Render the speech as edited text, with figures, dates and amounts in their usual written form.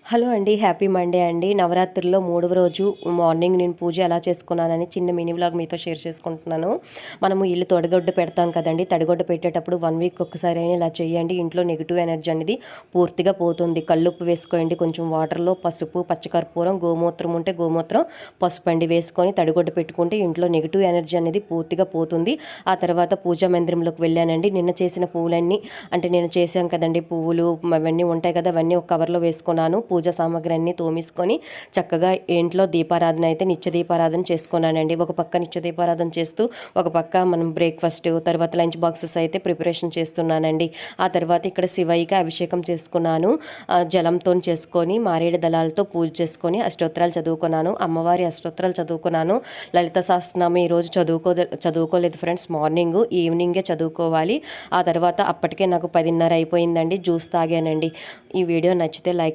Hello అండి. Happy Monday అండి. నవరాత్రుల్లో మూడవ రోజు మార్నింగ్ నేను పూజ ఎలా చేసుకున్నానని చిన్న మినీ వ్లాగ్ మీతో షేర్ చేసుకుంటున్నాను. మనము ఇల్లు తడిగొడ్డు పెడతాం కదండీ! తడిగొడ్డు పెట్టేటప్పుడు 1 వీక్ ఒక్కసారి అయినా ఇలా చేయండి. ఇంట్లో నెగెటివ్ ఎనర్జీ అనేది పూర్తిగా పోతుంది. కల్లుప్పు వేసుకోండి. కొంచెం వాటర్‌లో పసుపు, పచ్చకర్పూరం, గోమూత్రం ఉంటే గోమూత్రం, పసుపండి వేసుకొని తడిగొడ్డు పెట్టుకుంటే ఇంట్లో నెగెటివ్ ఎనర్జీ అనేది పూర్తిగా పోతుంది. ఆ తర్వాత పూజా మందిరంలోకి వెళ్ళానండి. నిన్న చేసిన పువ్వులన్నీ అంటే నేను చేశాం కదండీ! పువ్వులు అవన్నీ ఉంటాయి కదా! అవన్నీ ఒక కవర్‌లో వేసుకున్నాను. పూజా సామాగ్రి అన్నీ తోమేసుకొని చక్కగా ఇంట్లో దీపారాధన అయితే నిత్య దీపారాధన చేసుకున్నానండి. ఒక పక్క నిత్య దీపారాధన చేస్తూ, ఒక పక్క మనం బ్రేక్‌ఫాస్ట్, తర్వాత లంచ్ బాక్సెస్ అయితే ప్రిపరేషన్ చేస్తున్నానండి. ఆ తర్వాత ఇక్కడ శివయ్యకి అభిషేకం చేసుకున్నాను. జలంతోని చేసుకొని, మారేడు దళాలతో పూజ చేసుకొని, అష్టోత్తరాలు చదువుకున్నాను. అమ్మవారి అష్టోత్తరాలు చదువుకున్నాను. లలిత సహస్రనామం ఈరోజు చదువుకోలేదు ఫ్రెండ్స్. ఈవినింగే చదువుకోవాలి. ఆ తర్వాత అప్పటికే నాకు 10:30 అయిపోయిందండి. జ్యూస్ తాగానండి. ఈ వీడియో నచ్చితే లైక్